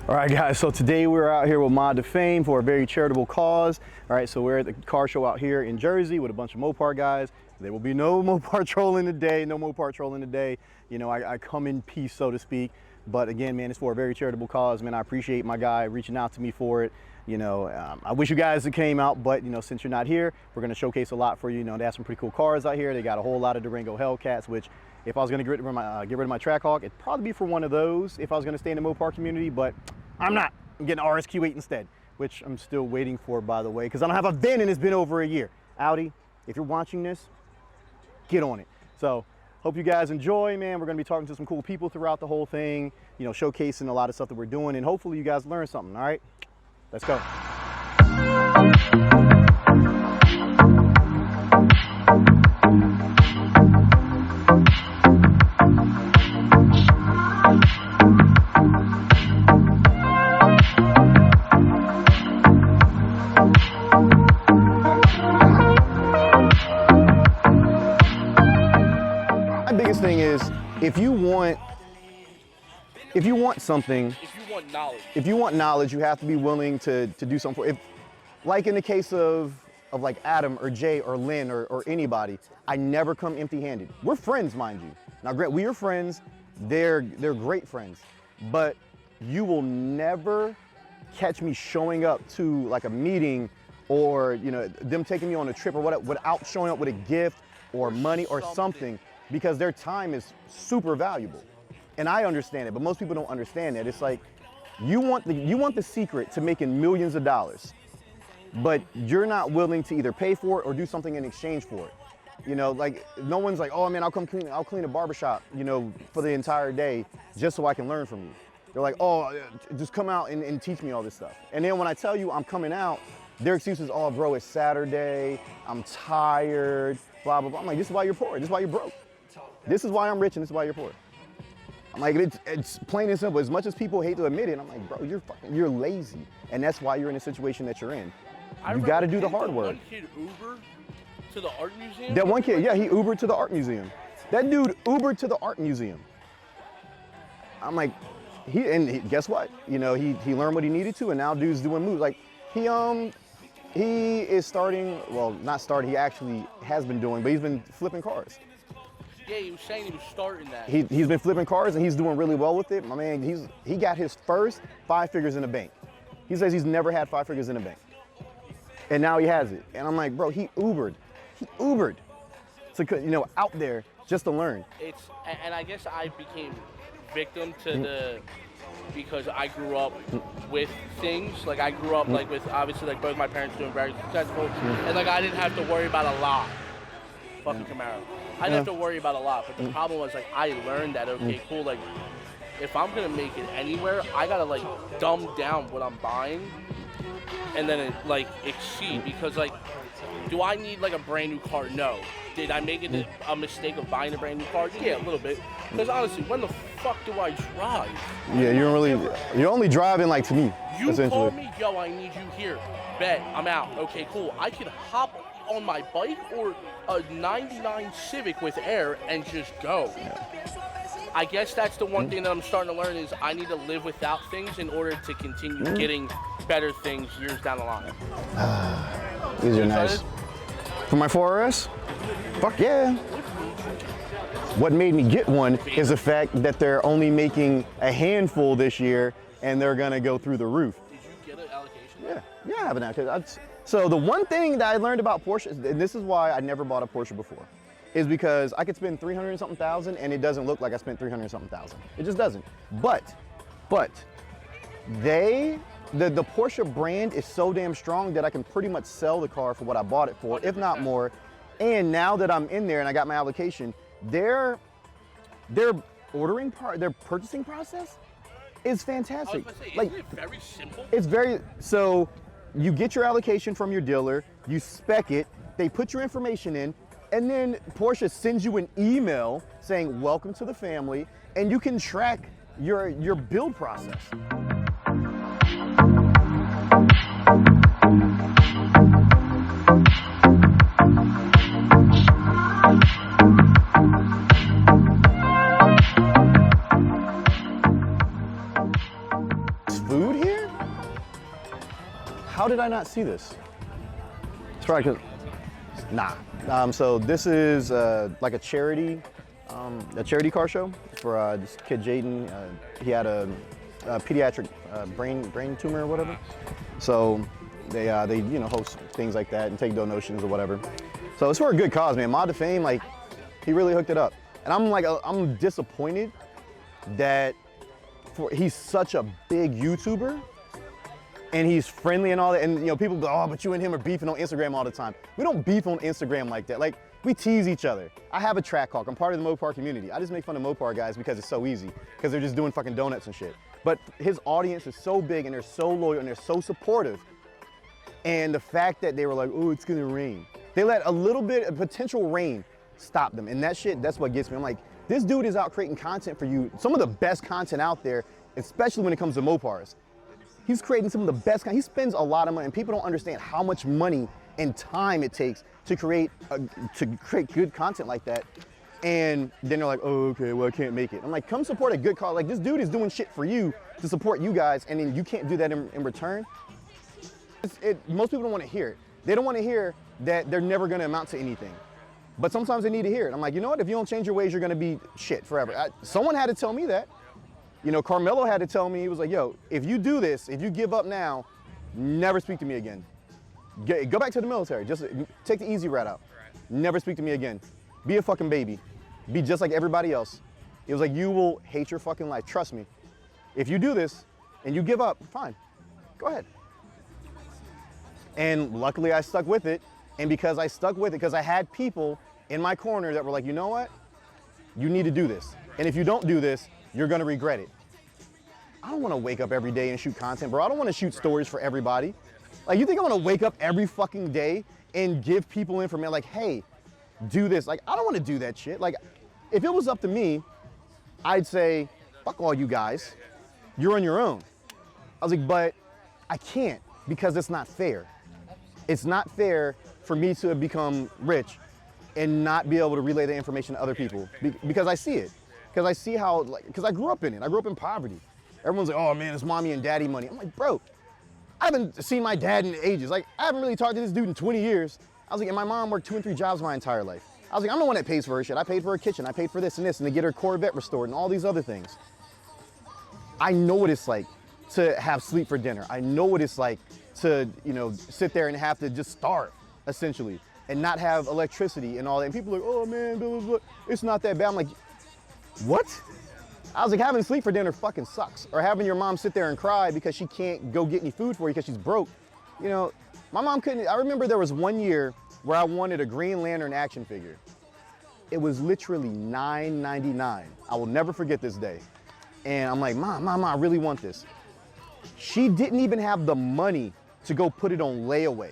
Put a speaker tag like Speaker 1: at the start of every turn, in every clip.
Speaker 1: All right, guys, so today we're out here with Mod to Fame for a very charitable cause. All right, so we're at the car show out here in Jersey with a bunch of Mopar guys. There will be no Mopar trolling today, no Mopar trolling today. You know, I come in peace, so to speak. But again, man, it's for a very charitable cause, man. I appreciate my guy reaching out to me for it. You know, I wish you guys came out, but, you know, since you're not here, we're going to showcase a lot for you. You know, they have some pretty cool cars out here. They got a whole lot of Durango Hellcats, which if I was going to get rid of my Trackhawk, it'd probably be for one of those if I was going to stay in the Mopar community, but I'm not. I'm getting RSQ8 instead, which I'm still waiting for, by the way, because I don't have a VIN and it's been over a year. Audi, if you're watching this, get on it. So hope you guys enjoy, man. We're going to be talking to some cool people throughout the whole thing, you know, showcasing a lot of stuff that we're doing, and hopefully you guys learn something. All right, let's go. Thing is, if you want something, if you want knowledge, you have to be willing to do something for it. Like in the case of like Adam or Jay or Lynn or anybody, I never come empty-handed. We're friends, mind you. Now, we are friends. They're great friends, but you will never catch me showing up to like a meeting or, you know, them taking me on a trip or whatever without showing up with a gift or money or something. Because their time is super valuable. And I understand it, but most people don't understand that. It's like, you want the secret to making millions of dollars, but you're not willing to either pay for it or do something in exchange for it. You know, like, no one's like, oh man, I'll clean a barbershop, you know, for the entire day just so I can learn from you. They're like, oh, just come out and teach me all this stuff. And then when I tell you I'm coming out, their excuse is, oh bro, it's Saturday, I'm tired, blah, blah, blah. I'm like, this is why you're poor, this is why you're broke. This is why I'm rich and this is why you're poor. I'm like, it's plain and simple. As much as people hate to admit it, I'm like, bro, you're lazy. And that's why you're in the situation that you're in. You got to do the hard work.
Speaker 2: One kid Uber to the art museum?
Speaker 1: That one kid, yeah, he Ubered to the art museum. That dude Ubered to the art museum. I'm like, guess what? You know, he learned what he needed to, and now dude's doing moves. Like, he is starting, well, not starting, he actually has been doing, but he's been flipping cars.
Speaker 2: Yeah, he was saying he was starting that.
Speaker 1: He's been flipping cars and he's doing really well with it. My man, he got his first 5 figures in the bank. He says he's never had 5 figures in the bank. And now he has it. And I'm like, bro, he Ubered to, you know, out there just to learn.
Speaker 2: And I guess I became victim to because I grew up with things. Like I grew up like with, obviously, like both my parents doing very successful. And like I didn't have to worry about a lot. Fucking Camaro. I didn't have to worry about a lot, but the problem was like I learned that, okay, cool, like if I'm gonna make it anywhere, I gotta like dumb down what I'm buying and then like exceed, because like, do I need like a brand new car? No. Did I make it a mistake of buying a brand new car? Yeah, a little bit. Because honestly, when the fuck do I drive?
Speaker 1: Yeah, you're only driving like to me.
Speaker 2: You
Speaker 1: essentially.
Speaker 2: call me, yo, I need you here. Bet, I'm out. Okay, cool. I can hop on my bike or a 99 Civic with air and just go. Yeah. I guess that's the one thing that I'm starting to learn is I need to live without things in order to continue getting better things years down the line.
Speaker 1: These are nice. For my 4RS? Fuck yeah. What made me get one is the fact that they're only making a handful this year and they're gonna go through the roof.
Speaker 2: Did you get an allocation?
Speaker 1: Yeah, I have an allocation. So the one thing that I learned about Porsche, and this is why I never bought a Porsche before, is because I could spend 300 and something thousand and it doesn't look like I spent 300 and something thousand. It just doesn't. But the Porsche brand is so damn strong that I can pretty much sell the car for what I bought it for, 100%. If not more. And now that I'm in there and I got my allocation, their purchasing process is fantastic.
Speaker 2: I was gonna say,
Speaker 1: like,
Speaker 2: isn't it very simple?
Speaker 1: It's very, so you get your allocation from your dealer, you spec it, they put your information in, and then Porsche sends you an email saying, welcome to the family, and you can track your build process. food here? How did I not see this? It's probably 'cause, nah. So this is like a charity car show for this kid Jaden. He had a pediatric brain tumor or whatever. So they host things like that and take donations or whatever. So it's for a good cause, man. Mod to Fame, like, he really hooked it up. And I'm disappointed that he's such a big YouTuber and he's friendly and all that. And people go, oh, but you and him are beefing on Instagram all the time. We don't beef on Instagram like that. Like, we tease each other. I have a track hawk. I'm part of the Mopar community. I just make fun of Mopar guys because it's so easy, because they're just doing fucking donuts and shit. But his audience is so big and they're so loyal and they're so supportive. And the fact that they were like, oh, it's gonna rain. They let a little bit of potential rain stop them. And that shit, that's what gets me. I'm like, this dude is out creating content for you. Some of the best content out there, especially when it comes to Mopars. He's creating some of the best content. He spends a lot of money, and people don't understand how much money and time it takes to create good content like that. And then they're like, oh, okay, well, I can't make it. I'm like, come support a good cause. Like, this dude is doing shit for you to support you guys, and then you can't do that in return. Most people don't want to hear it. They don't want to hear that they're never going to amount to anything. But sometimes they need to hear it. I'm like, you know what? If you don't change your ways, you're going to be shit forever. Someone had to tell me that. Carmelo had to tell me. He was like, yo, if you do this, if you give up now, never speak to me again. Go back to the military. Just take the easy route out. Never speak to me again. Be a fucking baby. Be just like everybody else. It was like, you will hate your fucking life. Trust me. If you do this and you give up, fine. Go ahead. And luckily I stuck with it. And because I stuck with it, because I had people in my corner that were like, you know what? You need to do this. And if you don't do this, you're gonna regret it. I don't wanna wake up every day and shoot content, bro. I don't wanna shoot stories for everybody. Like, you think I'm gonna wake up every fucking day and give people information like, hey, do this? Like, I don't wanna do that shit. Like, if it was up to me, I'd say, fuck all you guys. You're on your own. I was like, but I can't, because it's not fair. It's not fair for me to have become rich and not be able to relay the information to other people, because I see it. Because I see how, because I grew up in it. I grew up in poverty. Everyone's like, oh man, it's mommy and daddy money. I'm like, bro, I haven't seen my dad in ages. Like, I haven't really talked to this dude in 20 years. I was like, and my mom worked 2 and 3 jobs my entire life. I was like, I'm the one that pays for her shit. I paid for her kitchen. I paid for this and this, and to get her Corvette restored and all these other things. I know what it's like to have sleep for dinner. I know what it's like to, sit there and have to just starve, essentially, and not have electricity and all that. And people are like, oh man, blah, blah, blah. It's not that bad. I'm like, what? I was like, having sleep for dinner fucking sucks. Or having your mom sit there and cry because she can't go get any food for you because she's broke. My mom couldn't. I remember there was one year where I wanted a Green Lantern action figure. It was literally $9.99. I will never forget this day. And I'm like, Mom, I really want this. She didn't even have the money to go put it on layaway,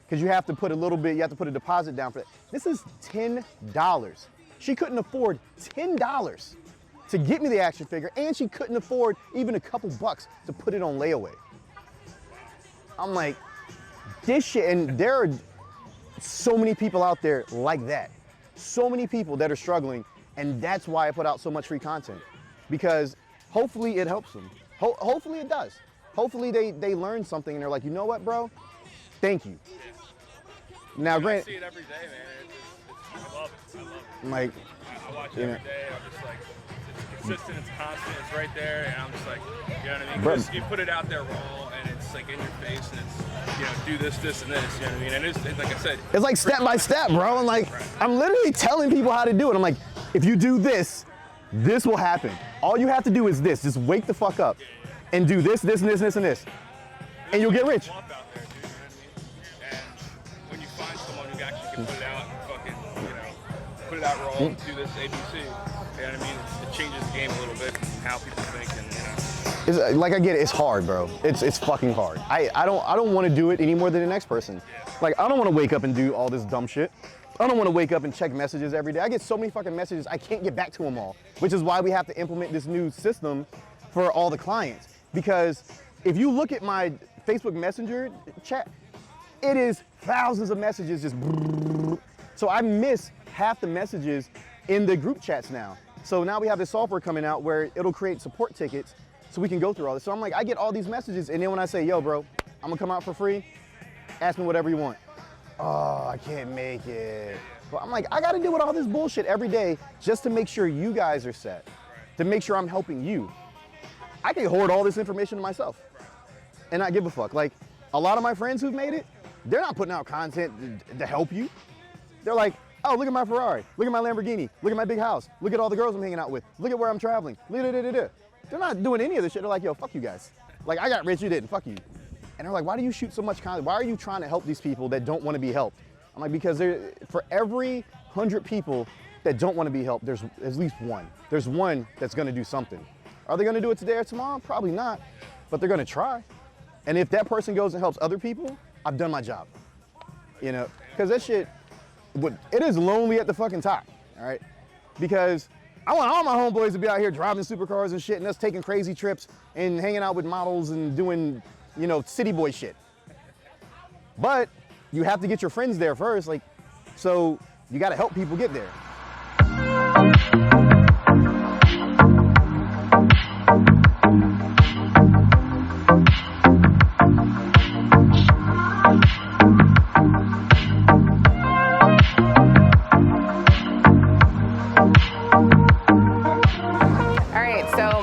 Speaker 1: because you have to put a little bit, you have to put a deposit down for that. This is $10. She couldn't afford $10 to get me the action figure, and she couldn't afford even a couple bucks to put it on layaway. I'm like, this shit, and there are so many people out there like that. So many people that are struggling, and that's why I put out so much free content, because hopefully it helps them. Hopefully it does. Hopefully they learn something and they're like, you know what, bro? Thank you. Now,
Speaker 3: I see it every day, man. I love it.
Speaker 1: I'm like,
Speaker 3: I watch it every day. I'm just like, it's consistent, it's constant, it's right there, and I'm just like, you know what I mean? Because you put it out there raw, and it's like in your face, and it's, do this, this, and this, you know what I mean? And it's like I said,
Speaker 1: it's like step by step, bro. And like, I'm literally telling people how to do it. I'm like, if you do this, this will happen. All you have to do is this. Just wake the fuck up and do this, this, and this, and this, and this. And you'll get rich.
Speaker 3: Out there, dude, you know what I mean? And when you find someone who actually can put it out and fucking, put it out raw, do this ABC, you know what I mean? It changes the game a little bit, how people think, and
Speaker 1: It's, like, I get it, it's hard, bro. It's fucking hard. I don't want to do it any more than the next person. Like, I don't want to wake up and do all this dumb shit. I don't want to wake up and check messages every day. I get so many fucking messages, I can't get back to them all, which is why we have to implement this new system for all the clients. Because if you look at my Facebook Messenger chat, it is thousands of messages just so I miss half the messages in the group chats now. So now we have this software coming out where it'll create support tickets so we can go through all this. So I'm like, I get all these messages, and then when I say, yo, bro, I'm gonna come out for free, ask me whatever you want. Oh, I can't make it. But I'm like, I gotta deal with all this bullshit every day just to make sure you guys are set, to make sure I'm helping you. I can hoard all this information to myself and not give a fuck. Like, a lot of my friends who've made it, they're not putting out content to help you. They're like, oh, look at my Ferrari, look at my Lamborghini, look at my big house, look at all the girls I'm hanging out with, look at where I'm traveling, They're not doing any of this shit. They're like, yo, fuck you guys. Like, I got rich, you didn't, fuck you. And they're like, why do you shoot so much content? Why are you trying to help these people that don't want to be helped? I'm like, because for every 100 people that don't want to be helped, there's at least one. There's one that's gonna do something. Are they gonna do it today or tomorrow? Probably not, but they're gonna try. And if that person goes and helps other people, I've done my job. You know, because that shit, it is lonely at the fucking top, all right? Because I want all my homeboys to be out here driving supercars and shit, and us taking crazy trips and hanging out with models and doing, you know, city boy shit. But you have to get your friends there first, like, so you gotta help people get there.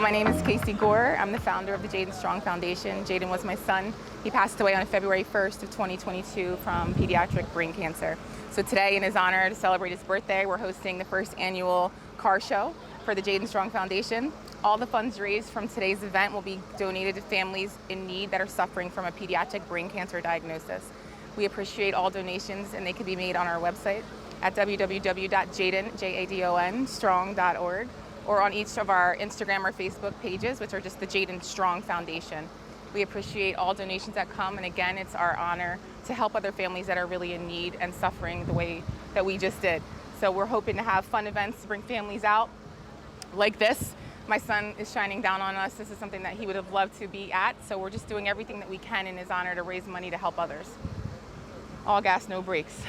Speaker 4: My name is Casey Gore. I'm the founder of the Jaden Strong Foundation. Jaden was my son. He passed away on February 1st of 2022 from pediatric brain cancer. So today, in his honor, to celebrate his birthday, we're hosting the first annual car show for the Jaden Strong Foundation. All the funds raised from today's event will be donated to families in need that are suffering from a pediatric brain cancer diagnosis. We appreciate all donations, and they can be made on our website at www.jadonstrong.org. or on each of our Instagram or Facebook pages, which are just the Jaden Strong Foundation. We appreciate all donations that come, and again, it's our honor to help other families that are really in need and suffering the way that we just did. So we're hoping to have fun events to bring families out like this. My son is shining down on us. This is something that he would have loved to be at, so we're just doing everything that we can in his honor to raise money to help others. All gas, no brakes.